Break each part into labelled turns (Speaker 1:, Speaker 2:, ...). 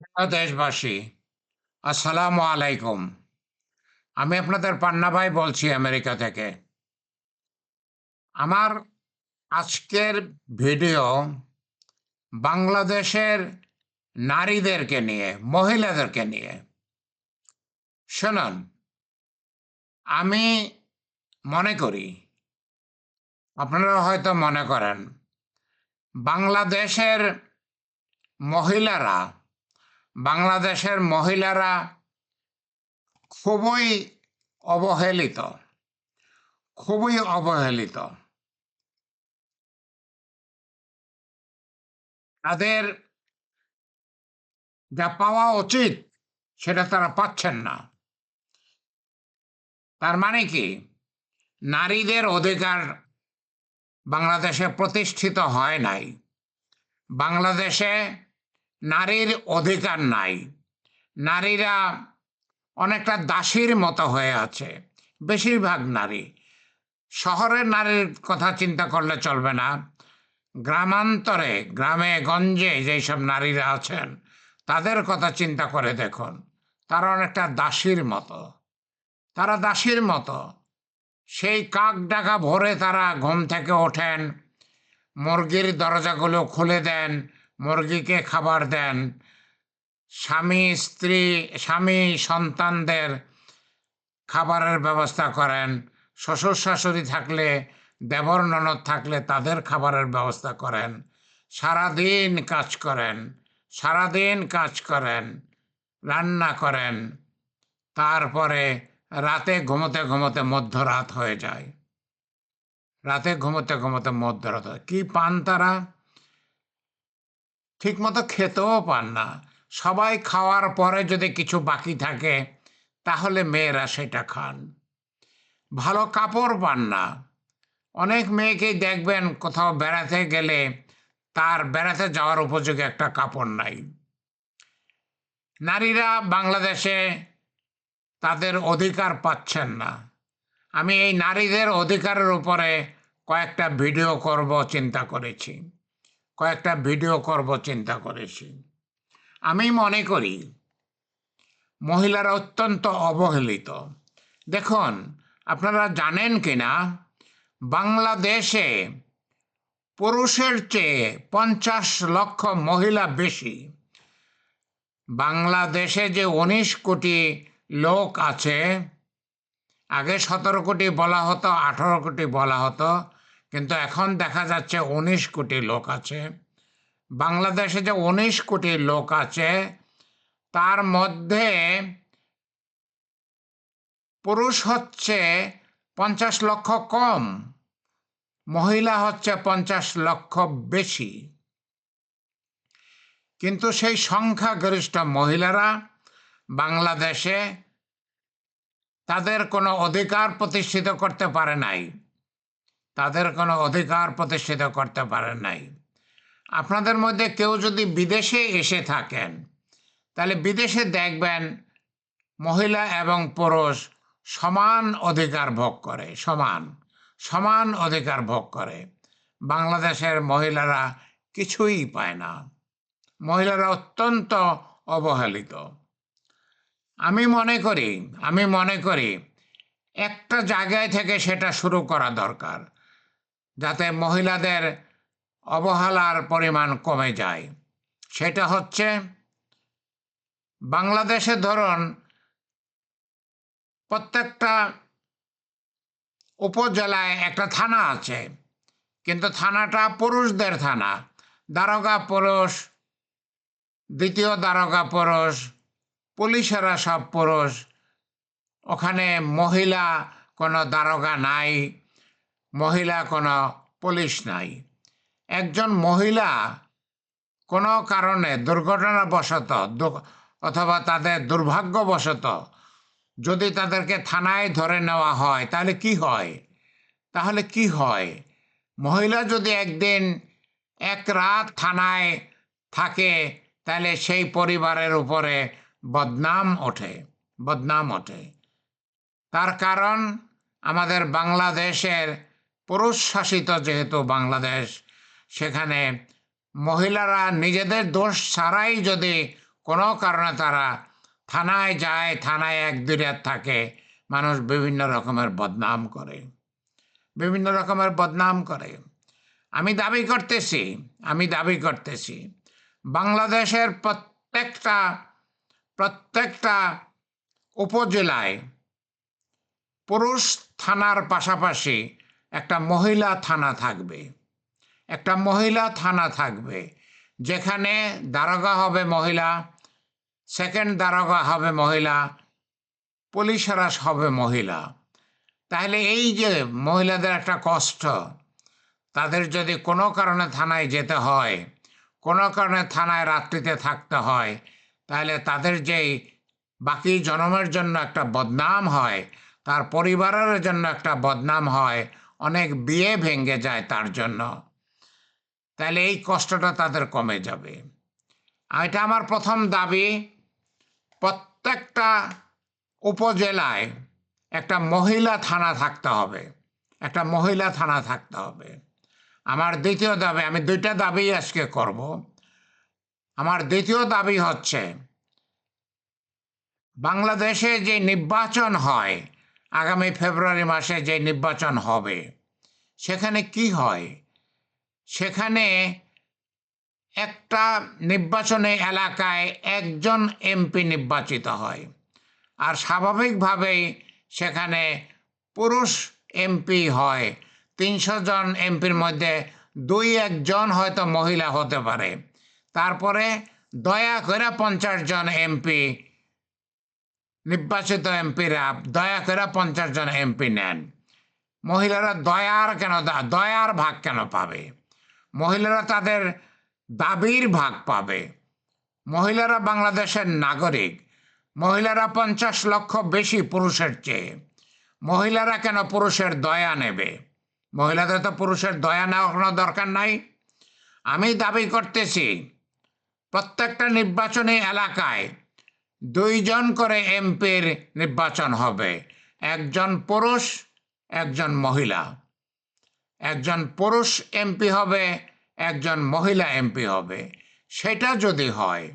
Speaker 1: প্রিয় দেশবাসী, আসসালামু আলাইকুম। আমি আপনাদের পান্না ভাই বলছি আমেরিকা থেকে। আমার আজকের ভিডিও বাংলাদেশের নারীদেরকে নিয়ে, মহিলাদেরকে নিয়ে। শুনুন, আমি মনে করি, আপনারা হয়তো মনে করেন, বাংলাদেশের মহিলারা বাংলাদেশের মহিলারা খুবই অবহেলিত, খুবই অবহেলিত। তাদের যা পাওয়া উচিত সেটা তারা পাচ্ছেন না। তার মানে কি, নারীদের অধিকার বাংলাদেশে প্রতিষ্ঠিত হয় নাই। বাংলাদেশে নারীর অধিকার নাই। নারীরা অনেকটা দাসীর মতো হয়ে আছে, বেশিরভাগ নারী। শহরের নারীর কথা চিন্তা করলে চলবে না, গ্রামান্তরে, গ্রামে গঞ্জে যেসব নারীরা আছেন তাদের কথা চিন্তা করে দেখুন, তারা অনেকটা দাসীর মতো। তারা দাসীর মতো। সেই কাক ডাকা ভোরে তারা ঘুম থেকে ওঠেন, মুরগির দরজাগুলো খুলে দেন, মুরগিকে খাবার দেন, স্বামী স্ত্রী, স্বামী সন্তানদের খাবারের ব্যবস্থা করেন, শ্বশুর শাশুড়ি থাকলে, দেবর ননদ থাকলে তাদের খাবারের ব্যবস্থা করেন, সারাদিন কাজ করেন, সারাদিন কাজ করেন, রান্না করেন। তারপরে রাতে ঘুমোতে ঘুমোতে মধ্যরাত হয়ে যায়। রাতে ঘুমোতে ঘুমোতে মধ্যরাত হয়। কি পান তারা? ঠিকমতো খেতেও পান না। সবাই খাওয়ার পরে যদি কিছু বাকি থাকে তাহলে মেয়েরা সেটা খান। ভালো কাপড় পান না। অনেক মেয়েকেই দেখবেন কোথাও বেড়াতে গেলে তার বেড়াতে যাওয়ার উপযোগী একটা কাপড় নাই। নারীরা বাংলাদেশে তাদের অধিকার পাচ্ছেন না। আমি এই নারীদের অধিকারের উপরে কয়েকটা ভিডিও করব চিন্তা করেছি। আমি মনে করি মহিলারা অত্যন্ত অবহেলিত। দেখুন, আপনারা জানেন কিনা, বাংলাদেশে পুরুষের চেয়ে 50 লক্ষ মহিলা বেশি। বাংলাদেশে যে 19 কোটি লোক আছে, আগে 17 কোটি বলা হতো, 18 কোটি বলা হতো, কিন্তু এখন দেখা যাচ্ছে 19 কোটি লোক আছে। বাংলাদেশে যে 19 কোটি লোক আছে তার মধ্যে পুরুষ হচ্ছে 50 লক্ষ কম, মহিলা হচ্ছে 50 লক্ষ বেশি। কিন্তু সেই সংখ্যাগরিষ্ঠ মহিলারা বাংলাদেশে তাদের কোনো অধিকার প্রতিষ্ঠিত করতে পারে নাই। তাদের কোনো অধিকার প্রতিষ্ঠিত করতে পারে নাই। আপনাদের মধ্যে কেউ যদি বিদেশে এসে থাকেন তাহলে বিদেশে দেখবেন মহিলা এবং পুরুষ সমান অধিকার ভোগ করে, সমান সমান অধিকার ভোগ করে। বাংলাদেশের মহিলারা কিছুই পায় না। মহিলারা অত্যন্ত অবহেলিত। আমি মনে করি একটা জায়গায় থেকে সেটা শুরু করা দরকার, যাতে মহিলাদের অবহেলার পরিমাণ কমে যায়। সেটা হচ্ছে, বাংলাদেশে ধরুন প্রত্যেকটা উপজেলায় একটা থানা আছে, কিন্তু থানাটা পুরুষদের থানা। দারোগা পুরুষ, দ্বিতীয় দারোগা পুরুষ, পুলিশেরা সব পুরুষ। ওখানে মহিলা কোনো দারোগা নাই, মহিলা কোনো পুলিশ নাই। একজন মহিলা কোনো কারণে দুর্ঘটনাবশত অথবা তাদের দুর্ভাগ্যবশত যদি তাদেরকে থানায় ধরে নেওয়া হয় তাহলে কি হয়? মহিলা যদি একদিন এক রাত থানায় থাকে তাহলে সেই পরিবারের উপরে বদনাম ওঠে। তার কারণ, আমাদের বাংলাদেশের পুরুষ শাসিত যেহেতু বাংলাদেশ, সেখানে মহিলারা নিজেদের দোষ ছাড়াই যদি কোনো কারণে তারা থানায় যায়, থানায় 1-2 রাত থাকে, মানুষ বিভিন্ন রকমের বদনাম করে, বিভিন্ন রকমের বদনাম করে। আমি দাবি করতেছি বাংলাদেশের প্রত্যেকটা উপজেলায় পুরুষ থানার পাশাপাশি একটা মহিলা থানা থাকবে, একটা মহিলা থানা থাকবে, যেখানে দারোগা হবে মহিলা, সেকেন্ড দারোগা হবে মহিলা, পুলিশেরা হবে মহিলা। তাহলে এই যে মহিলাদের একটা কষ্ট, তাদের যদি কোনো কারণে থানায় যেতে হয়, কোনো কারণে থানায় রাত্রিতে থাকতে হয়, তাহলে তাদের যেই বাকি জনমের জন্য একটা বদনাম হয়, তার পরিবারের জন্য একটা বদনাম হয়, অনেক বিয়ে ভেঙে যায় তার জন্য। তাহলে এই কষ্টটা তাদের কমে যাবে। এটা আমার প্রথম দাবি, প্রত্যেকটা উপজেলায় একটা মহিলা থানা থাকতে হবে, একটা মহিলা থানা থাকতে হবে। আমার দ্বিতীয় দাবি, আমি 2টা দাবি আজকে করব। আমার দ্বিতীয় দাবি হচ্ছে, বাংলাদেশে যে নির্বাচন হয়, আগামী ফেব্রুয়ারি মাসে যে নির্বাচন হবে, সেখানে কি হয়? সেখানে একটা নির্বাচনী এলাকায় একজন এমপি নির্বাচিত হয়, আর স্বাভাবিকভাবেই সেখানে পুরুষ এমপি হয়। 300 জন এমপির মধ্যে 2-1 জন হয়তো মহিলা হতে পারে। তারপরে দয়া করে 50 জন এমপি, নির্বাচিত এমপিরা দয়া করে 50 জন এমপি নেন। মহিলারা দয়ার ভাগ কেন পাবে? মহিলারা তাদের দাবির ভাগ পাবে। মহিলারা বাংলাদেশের নাগরিক, মহিলারা 50 লক্ষ বেশি পুরুষের চেয়ে। মহিলারা কেন পুরুষের দয়া নেবে? মহিলাদের তো পুরুষের দয়া নেওয়ার কোনো দরকার নাই। আমি দাবি করতেছি প্রত্যেকটা নির্বাচনী এলাকায় 2 জন করে এমপির নির্বাচন হবে, একজন পুরুষ, একজন মহিলা। একজন পুরুষ এমপি হবে, একজন মহিলা এমপি হবে। সেটা যদি হয়,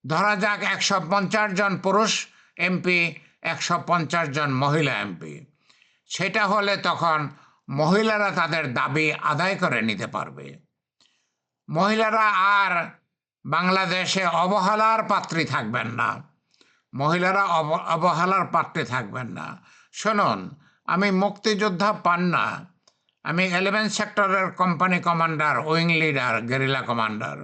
Speaker 1: ধরা যাক 150 জন পুরুষ এমপি, 150 জন মহিলা এমপি, সেটা হলে তখন মহিলারা তাদের দাবি আদায় করে নিতে পারবে। মহিলারা আর বাংলাদেশে অবহেলার পাত্রী থাকবেন না, মহিলারা অবহেলার পাত্রী থাকবেন না। শুনুন, আমি মুক্তিযোদ্ধা পান্না, আমি 11 সেক্টরের company commander, wing leader, guerrilla commander.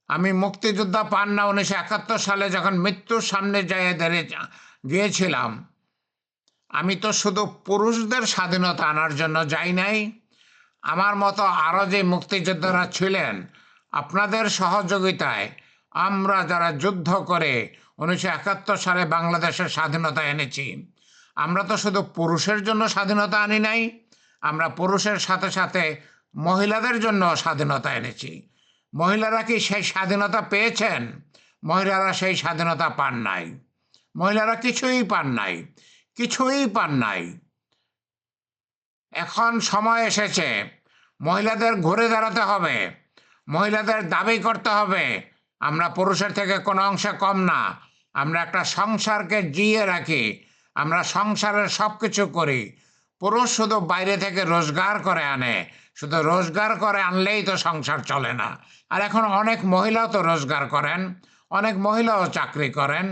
Speaker 1: আমি মুক্তিযোদ্ধা পান্না 1971 সালে যখন মৃত্যুর সামনে গিয়েছিলাম, আমি তো শুধু পুরুষদের স্বাধীনতা আনার জন্য যাই নাই। আমার মতো আরও যে মুক্তিযোদ্ধারা ছিলেন, আপনাদের সহযোগিতায় আমরা যারা যুদ্ধ করে 1971 সালে বাংলাদেশের স্বাধীনতা এনেছি, আমরা তো শুধু পুরুষের জন্য স্বাধীনতা আনি নাই, আমরা পুরুষের সাথে সাথে মহিলাদের জন্য স্বাধীনতা এনেছি। মহিলারা কি সেই স্বাধীনতা পেয়েছেন? মহিলারা সেই স্বাধীনতা পান নাই। মহিলারা কিছুই পান নাই, কিছুই পান নাই। এখন সময় এসেছে মহিলাদের ঘুরে দাঁড়াতে হবে, মহিলাদের দাবি করতে হবে আমরা পুরুষের থেকে কোনো অংশে কম না। আমরা একটা সংসারকে জিয়ে রাখি, আমরা সংসারের সব কিছু করি। পুরুষ শুধু বাইরে থেকে রোজগার করে আনে, শুধু রোজগার করে আনলেই তো সংসার চলে না। আর এখন অনেক মহিলাও তো রোজগার করেন, অনেক মহিলাও চাকরি করেন,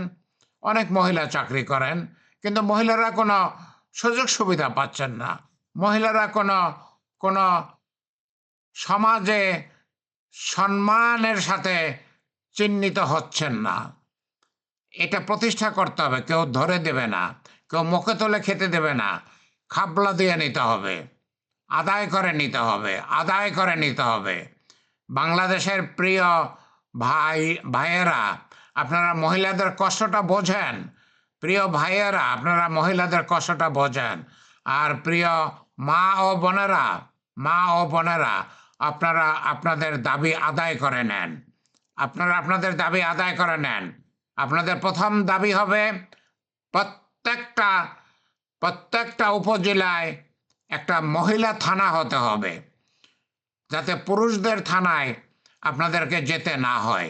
Speaker 1: অনেক মহিলা চাকরি করেন, কিন্তু মহিলারা কোনো সুযোগ সুবিধা পাচ্ছেন না। মহিলারা কোনো সমাজে সম্মানের সাথে চিহ্নিত হচ্ছেন না। এটা প্রতিষ্ঠা করতে হবে। কেউ ধরে দেবে না, কেউ মুখে তুলে খেতে দেবে না, খাবলা দিয়ে নিতে হবে, আদায় করে নিতে হবে, আদায় করে নিতে হবে। বাংলাদেশের প্রিয় ভাইয়েরা, আপনারা মহিলাদের কষ্টটা বোঝেন। প্রিয় ভাইয়েরা, আপনারা মহিলাদের কষ্টটা বোঝেন। আর প্রিয় মা ও বোনেরা, আপনারা আপনাদের দাবি আদায় করে নেন। আপনারা আপনাদের দাবি আদায় করে নেন। আপনাদের প্রথম দাবি হবে প্রত্যেকটা উপজেলায় একটা মহিলা থানা হতে হবে, যাতে পুরুষদের থানায় আপনাদেরকে যেতে না হয়।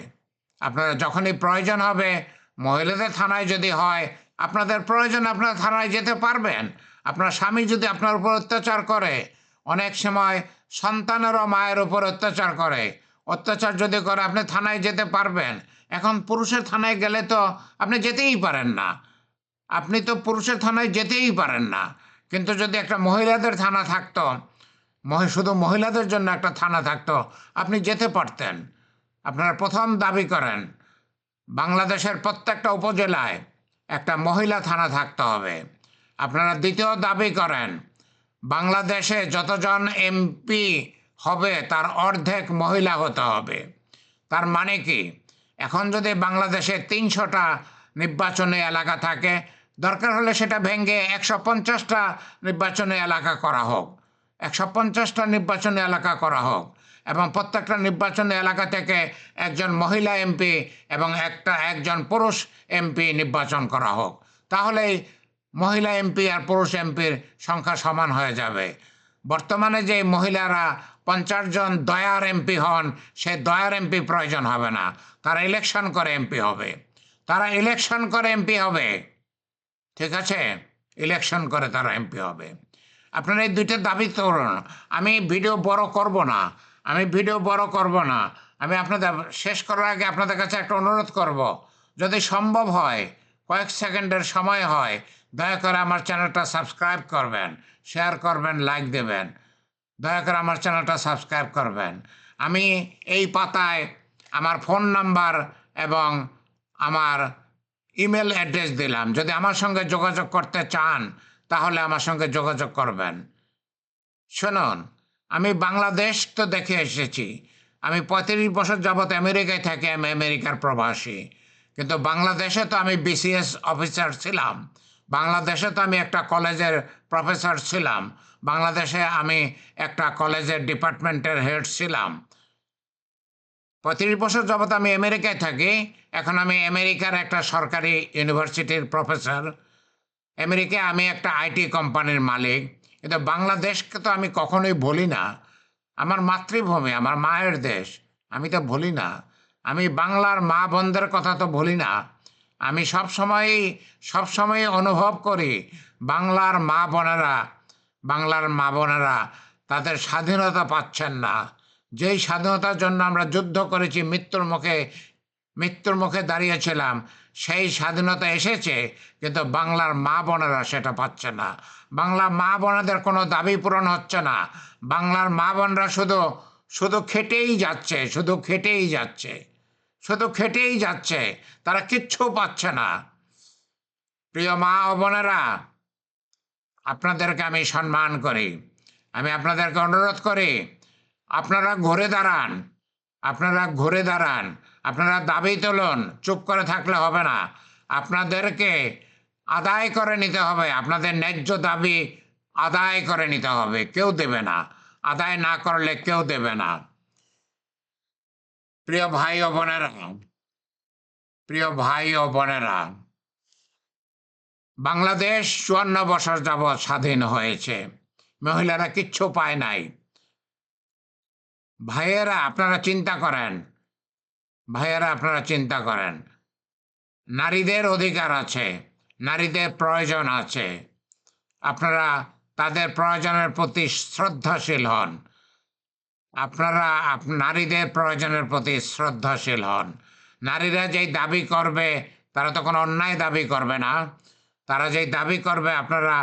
Speaker 1: আপনারা যখনই প্রয়োজন হবে, মহিলাদের থানায় যদি হয়, আপনাদের প্রয়োজন আপনারা থানায় যেতে পারবেন। আপনার স্বামী যদি আপনার উপর অত্যাচার করে, অনেক সময় সন্তানেরও মায়ের উপর অত্যাচার করে, অত্যাচার যদি করে আপনি থানায় যেতে পারবেন। এখন পুরুষের থানায় গেলে তো আপনি যেতেই পারেন না, আপনি তো পুরুষের থানায় যেতেই পারেন না। কিন্তু যদি একটা মহিলাদের থানা থাকতো, শুধু মহিলাদের জন্য একটা থানা থাকতো, আপনি যেতে পারতেন। আপনারা প্রথম দাবি করেন বাংলাদেশের প্রত্যেকটা উপজেলায় একটা মহিলা থানা থাকতে হবে। আপনারা দ্বিতীয় দাবি করেন বাংলাদেশে যতজন এমপি হবে তার অর্ধেক মহিলা হতে হবে। তার মানে কি, এখন যদি বাংলাদেশে 300টা নির্বাচনী এলাকা থাকে, দরকার হলে সেটা ভেঙে 150টা নির্বাচনী এলাকা করা হোক, 150টা নির্বাচনী এলাকা করা হোক, এবং প্রত্যেকটা নির্বাচনী এলাকা থেকে একজন মহিলা এমপি এবং একজন পুরুষ এমপি নির্বাচন করা হোক। তাহলেই মহিলা এমপি আর পুরুষ এমপির সংখ্যা সমান হয়ে যাবে। বর্তমানে যে মহিলারা 50 জন দয়ার এমপি হন, সে দয়ার এমপি প্রয়োজন হবে না। তারা ইলেকশন করে এমপি হবে, তারা ইলেকশন করে এমপি হবে। ঠিক আছে, ইলেকশন করে তারা এমপি হবে। আপনারা এই দুইটা দাবি করুন। আমি ভিডিও বড় করব না, আমি আপনাদের শেষ করার আগে আপনাদের কাছে একটা অনুরোধ করব, যদি সম্ভব হয়, কয়েক সেকেন্ডের সময় হয়, দয়া করে আমার চ্যানেলটা সাবস্ক্রাইব করবেন, শেয়ার করবেন, লাইক দেবেন। দয়া করে আমার চ্যানেলটা সাবস্ক্রাইব করবেন। আমি এই পাতায় আমার ফোন নাম্বার এবং আমার ইমেল অ্যাড্রেস দিলাম। যদি আমার সঙ্গে যোগাযোগ করতে চান তাহলে আমার সঙ্গে যোগাযোগ করবেন। শুনুন, আমি বাংলাদেশ তো দেখে এসেছি। আমি 35 বছর যাবৎ আমেরিকায় থাকি, আমি আমেরিকার প্রবাসী। কিন্তু বাংলাদেশে তো আমি বিসিএস অফিসার ছিলাম, বাংলাদেশে তো আমি একটা কলেজের প্রফেসর ছিলাম, বাংলাদেশে আমি একটা কলেজের ডিপার্টমেন্টের হেড ছিলাম। 35 বছর যাবৎ আমি আমেরিকায় থাকি। এখন আমি আমেরিকার একটা সরকারি ইউনিভার্সিটির প্রফেসর। আমেরিকায় আমি একটা আইটি কোম্পানির মালিক। কিন্তু বাংলাদেশকে তো আমি কখনোই ভুলি না। আমার মাতৃভূমি, আমার মায়ের দেশ, আমি তো ভুলি না। আমি বাংলার মা বোনদের কথা তো ভুলি না। আমি সবসময়ই অনুভব করি বাংলার মা বোনেরা তাদের স্বাধীনতা পাচ্ছেন না। যেই স্বাধীনতার জন্য আমরা যুদ্ধ করেছি, মৃত্যুর মুখে দাঁড়িয়েছিলাম, সেই স্বাধীনতা এসেছে, কিন্তু বাংলার মা বোনেরা সেটা পাচ্ছে না। বাংলার মা বোনেদের কোনো দাবি পূরণ হচ্ছে না। বাংলার মা বোনরা শুধু খেটেই যাচ্ছে, তারা কিচ্ছু পাচ্ছে না। প্রিয় মা ও বোনেরা, আপনাদেরকে আমি সম্মান করি, আমি আপনাদেরকে অনুরোধ করি, আপনারা ঘুরে দাঁড়ান, আপনারা দাবি তুলুন। চুপ করে থাকলে হবে না, আপনাদেরকে আদায় করে নিতে হবে। আপনাদের ন্যায্য দাবি আদায় করে নিতে হবে, কেউ দেবে না। আদায় না করলে কেউ দেবে না। প্রিয় ভাই ও বোনেরা, বাংলাদেশ 54 বছর যাবৎ স্বাধীন হয়েছে, মহিলারা কিচ্ছু পায় নাই। ভাইয়েরা আপনারা চিন্তা করেন, নারীদের অধিকার আছে, নারীদের প্রয়োজন আছে। আপনারা তাদের প্রয়োজনের প্রতি শ্রদ্ধাশীল হন। নারীদের প্রয়োজনের প্রতি শ্রদ্ধাশীল হন। নারীরা যেই দাবি করবে, তারা তো কোনো অন্যায় দাবি করবে না। তারা যেই দাবি করবে আপনারা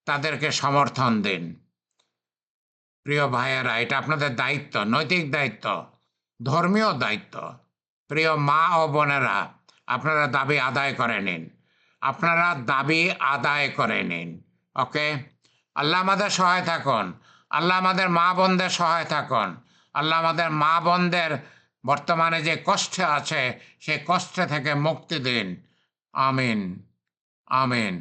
Speaker 1: তাদেরকে সমর্থন দিন। প্রিয় ভাইয়েরা, এটা আপনাদের দায়িত্ব, নৈতিক দায়িত্ব, ধর্মীয় দায়িত্ব। প্রিয় মা ও বোনেরা, আপনারা দাবি আদায় করে নিন। ওকে, আল্লাহ আমাদের সহায় থাকুন, আল্লাহ আমাদের মা বোনদের সহায় থাকুন, আল্লাহ আমাদের মা বোনদের বর্তমানে যে কষ্টে আছে সেই কষ্টে থেকে মুক্তি দিন। আমিন, আমিন।